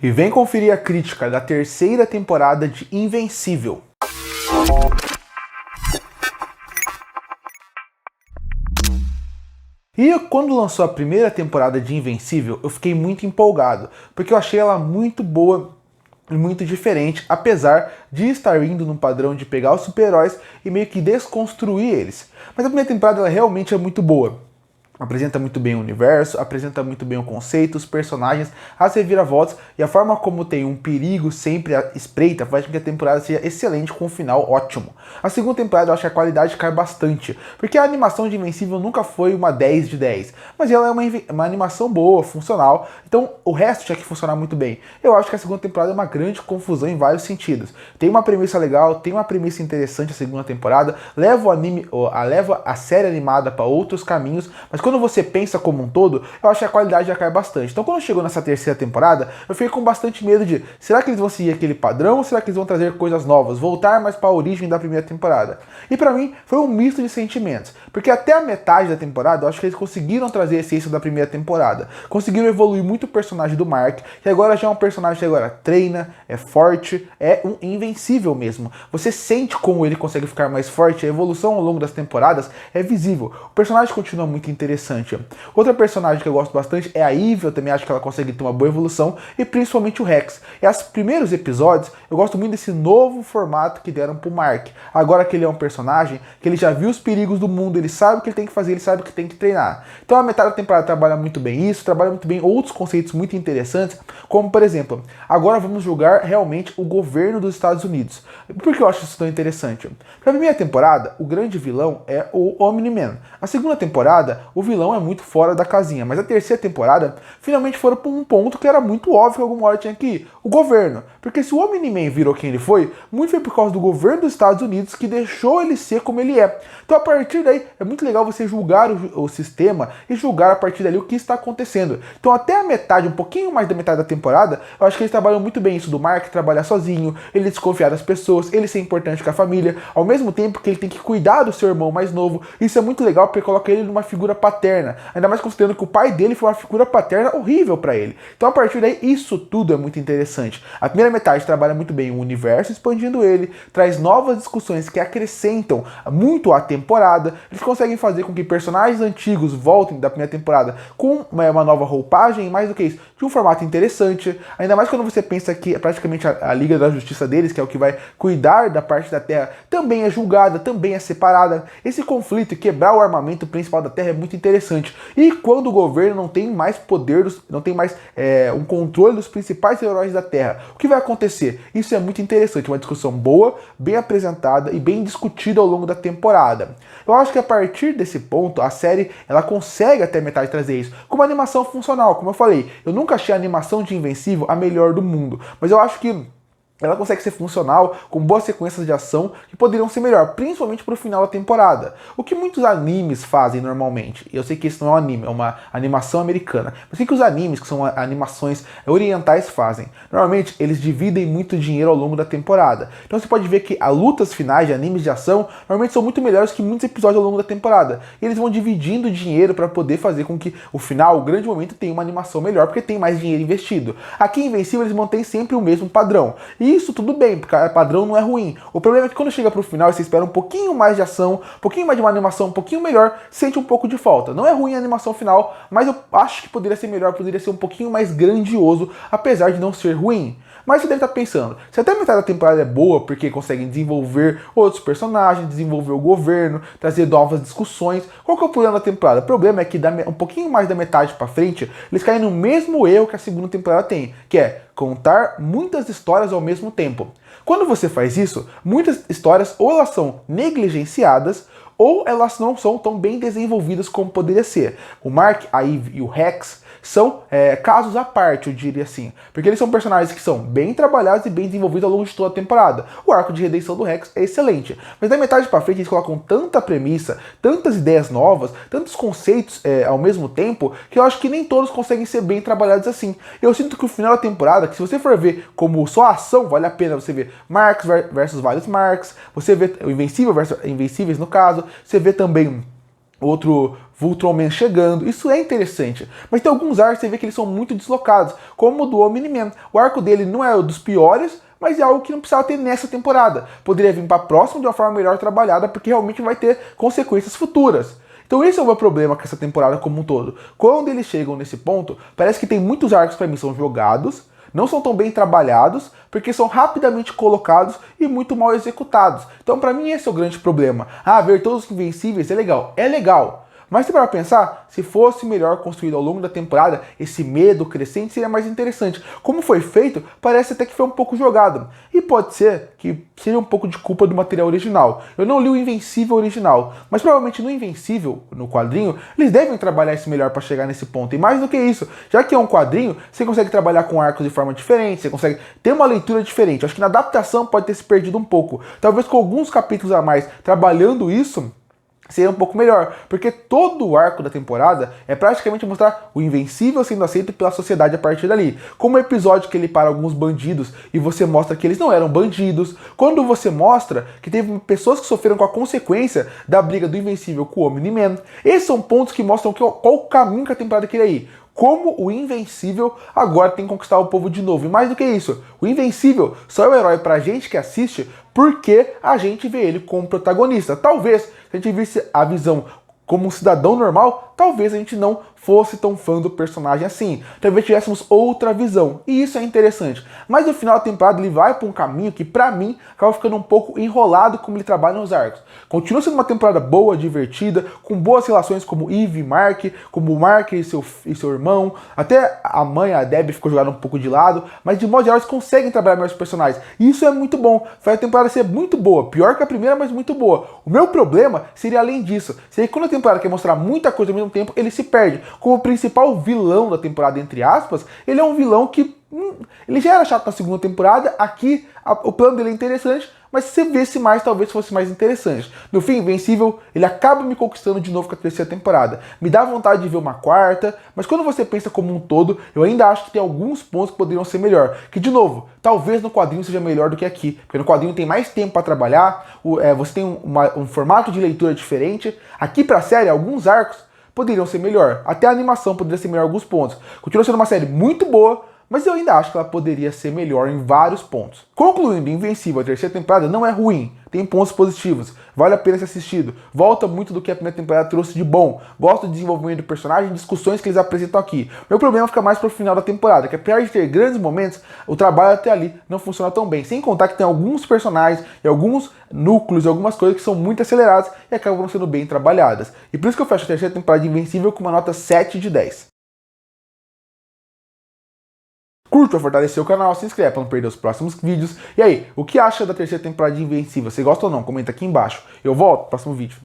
E vem conferir a crítica da terceira temporada de Invencível. E quando lançou a primeira temporada de Invencível, eu fiquei muito empolgado, porque eu achei ela muito boa e muito diferente, apesar de estar indo num padrão de pegar os super-heróis e meio que desconstruir eles. Mas a primeira temporada ela realmente é muito boa. Apresenta muito bem o universo, apresenta muito bem o conceito, os personagens, as reviravoltas e a forma como tem um perigo sempre à espreita faz com que a temporada seja excelente com um final ótimo. A segunda temporada eu acho que a qualidade cai bastante, porque a animação de Invencível nunca foi uma 10 de 10, mas ela é uma animação boa, funcional, então o resto tinha que funcionar muito bem. Eu acho que a segunda temporada é uma grande confusão em vários sentidos. Tem uma premissa legal, tem uma premissa interessante a segunda temporada, leva a série animada para outros caminhos, mas quando você pensa como um todo, eu acho que a qualidade já cai bastante. Então quando chegou nessa terceira temporada, eu fiquei com bastante medo de, será que eles vão seguir aquele padrão ou será que eles vão trazer coisas novas, voltar mais para a origem da primeira temporada? E para mim foi um misto de sentimentos, porque até a metade da temporada eu acho que eles conseguiram trazer a essência da primeira temporada, conseguiram evoluir muito o personagem do Mark, que agora já é um personagem que agora treina, é forte, é um invencível mesmo. Você sente como ele consegue ficar mais forte, a evolução ao longo das temporadas é visível. O personagem continua muito interessante. Outra personagem que eu gosto bastante é a Eve, eu também acho que ela consegue ter uma boa evolução, e principalmente o Rex. E os primeiros episódios, eu gosto muito desse novo formato que deram pro Mark. Agora que ele é um personagem, que ele já viu os perigos do mundo, ele sabe o que ele tem que fazer, ele sabe o que tem que treinar. Então a metade da temporada trabalha muito bem isso, trabalha muito bem outros conceitos muito interessantes, como por exemplo, agora vamos julgar realmente o governo dos Estados Unidos. Por que eu acho isso tão interessante? Na primeira temporada, o grande vilão é o Omni-Man. A segunda temporada, o vilão é muito fora da casinha, mas a terceira temporada finalmente foram para um ponto que era muito óbvio que alguma hora tinha que ir, o governo. Porque se o Omni-Man virou quem ele foi, muito foi por causa do governo dos Estados Unidos que deixou ele ser como ele é. Então a partir daí é muito legal você julgar o sistema e julgar a partir dali o que está acontecendo. Então até a metade, um pouquinho mais da metade da temporada, eu acho que eles trabalham muito bem isso do Mark trabalhar sozinho, ele desconfiar das pessoas, ele ser importante com a família, ao mesmo tempo que ele tem que cuidar do seu irmão mais novo. Isso é muito legal porque coloca ele numa figura paterna, ainda mais considerando que o pai dele foi uma figura paterna horrível para ele. Então a partir daí isso tudo é muito interessante. A primeira metade trabalha muito bem o universo, expandindo ele, traz novas discussões que acrescentam muito a temporada. Eles conseguem fazer com que personagens antigos voltem da primeira temporada com uma nova roupagem e mais do que isso, de um formato interessante, ainda mais quando você pensa que praticamente a Liga da Justiça deles, que é o que vai cuidar da parte da Terra, também é julgada, também é separada. Esse conflito e quebrar o armamento principal da Terra é muito interessante. E quando o governo não tem mais poder, não tem mais um controle dos principais heróis da Terra, o que vai acontecer? Isso é muito interessante, uma discussão boa, bem apresentada e bem discutida ao longo da temporada. Eu acho que a partir desse ponto, a série ela consegue até metade trazer isso, com uma animação funcional, como eu falei. Eu nunca achei a animação de Invencível a melhor do mundo, mas eu acho que ela consegue ser funcional, com boas sequências de ação que poderiam ser melhor, principalmente pro final da temporada. O que muitos animes fazem normalmente, eu sei que isso não é um anime, é uma animação americana, mas o que os animes, que são animações orientais, fazem? Normalmente eles dividem muito dinheiro ao longo da temporada. Então você pode ver que as lutas finais de animes de ação normalmente são muito melhores que muitos episódios ao longo da temporada. E eles vão dividindo dinheiro para poder fazer com que o final, o grande momento, tenha uma animação melhor, porque tem mais dinheiro investido. Aqui em Invencível eles mantêm sempre o mesmo padrão. E isso tudo bem, porque o padrão não é ruim. O problema é que quando chega pro final e você espera um pouquinho mais de ação, um pouquinho mais de uma animação um pouquinho melhor, sente um pouco de falta. Não é ruim a animação final, mas eu acho que poderia ser melhor, poderia ser um pouquinho mais grandioso, apesar de não ser ruim. Mas você deve estar pensando, se até a metade da temporada é boa, porque conseguem desenvolver outros personagens, desenvolver o governo, trazer novas discussões, qual que é o problema da temporada? O problema é que um pouquinho mais da metade pra frente, eles caem no mesmo erro que a segunda temporada tem, que é contar muitas histórias ao mesmo tempo. Quando você faz isso, muitas histórias ou elas são negligenciadas, ou elas não são tão bem desenvolvidas como poderia ser. O Mark, a Eve e o Rex são casos à parte, eu diria assim. Porque eles são personagens que são bem trabalhados e bem desenvolvidos ao longo de toda a temporada. O arco de redenção do Rex é excelente. Mas da metade pra frente eles colocam tanta premissa, tantas ideias novas, tantos conceitos ao mesmo tempo, que eu acho que nem todos conseguem ser bem trabalhados assim. Eu sinto que o final da temporada, que se você for ver como só ação, vale a pena você ver Marks versus vários Marks, você vê o Invencível versus Invencíveis no caso, você vê também outro Ultraman chegando, isso é interessante. Mas tem alguns arcos que você vê que eles são muito deslocados, como o do Omni-Man. O arco dele não é um dos piores, mas é algo que não precisava ter nessa temporada. Poderia vir para a próxima de uma forma melhor trabalhada, porque realmente vai ter consequências futuras. Então esse é o meu problema com essa temporada como um todo. Quando eles chegam nesse ponto, parece que tem muitos arcos para mim são jogados, não são tão bem trabalhados, porque são rapidamente colocados e muito mal executados. Então para mim esse é o grande problema. Ah, ver todos os Invencíveis é legal. É legal. Mas se para pensar, se fosse melhor construído ao longo da temporada, esse medo crescente seria mais interessante. Como foi feito, parece até que foi um pouco jogado. E pode ser que seja um pouco de culpa do material original. Eu não li o Invencível original, mas provavelmente no Invencível, no quadrinho, eles devem trabalhar isso melhor para chegar nesse ponto. E mais do que isso, já que é um quadrinho, você consegue trabalhar com arcos de forma diferente, você consegue ter uma leitura diferente. Acho que na adaptação pode ter se perdido um pouco. Talvez com alguns capítulos a mais trabalhando isso, seria um pouco melhor, porque todo o arco da temporada é praticamente mostrar o Invencível sendo aceito pela sociedade a partir dali. Como o episódio que ele para alguns bandidos e você mostra que eles não eram bandidos, quando você mostra que teve pessoas que sofreram com a consequência da briga do Invencível com o Omni-Man. Esses são pontos que mostram qual o caminho que a temporada queria ir. Como o Invencível agora tem que conquistar o povo de novo. E mais do que isso, o Invencível só é o herói pra gente que assiste porque a gente vê ele como protagonista. Talvez, se a gente visse a visão como um cidadão normal, talvez a gente não fosse tão fã do personagem assim. Talvez tivéssemos outra visão. E isso é interessante. Mas no final da temporada ele vai para um caminho que, pra mim, acaba ficando um pouco enrolado como ele trabalha nos arcos. Continua sendo uma temporada boa, divertida, com boas relações como Eve e Mark, como o Mark e seu irmão. Até a mãe, a Debbie, ficou jogada um pouco de lado. Mas de modo geral eles conseguem trabalhar melhor os personagens. E isso é muito bom. Faz a temporada ser muito boa. Pior que a primeira, mas muito boa. O meu problema seria além disso. Seria que quando a temporada quer mostrar muita coisa ao mesmo tempo, ele se perde. Como o principal vilão da temporada, entre aspas, ele é um vilão que ele já era chato na segunda temporada, aqui o plano dele é interessante, mas se visse mais, talvez fosse mais interessante. No fim, Invencível, ele acaba me conquistando de novo com a terceira temporada. Me dá vontade de ver uma quarta, mas quando você pensa como um todo, eu ainda acho que tem alguns pontos que poderiam ser melhor. Que, de novo, talvez no quadrinho seja melhor do que aqui, porque no quadrinho tem mais tempo para trabalhar, você tem um formato de leitura diferente. Aqui pra série, alguns arcos poderiam ser melhor. Até a animação poderia ser melhor em alguns pontos. Continua sendo uma série muito boa, mas eu ainda acho que ela poderia ser melhor em vários pontos. Concluindo, Invencível, a terceira temporada não é ruim, tem pontos positivos, vale a pena ser assistido, volta muito do que a primeira temporada trouxe de bom, gosto do desenvolvimento do personagem e discussões que eles apresentam aqui. Meu problema fica mais pro final da temporada, que apesar de ter grandes momentos, o trabalho até ali não funciona tão bem, sem contar que tem alguns personagens e alguns núcleos e algumas coisas que são muito aceleradas e acabam não sendo bem trabalhadas. E por isso que eu fecho a terceira temporada de Invencível com uma nota 7 de 10. Curte para fortalecer o canal, se inscreve para não perder os próximos vídeos. E aí, o que acha da terceira temporada de Invencível? Você gosta ou não? Comenta aqui embaixo. Eu volto no próximo vídeo.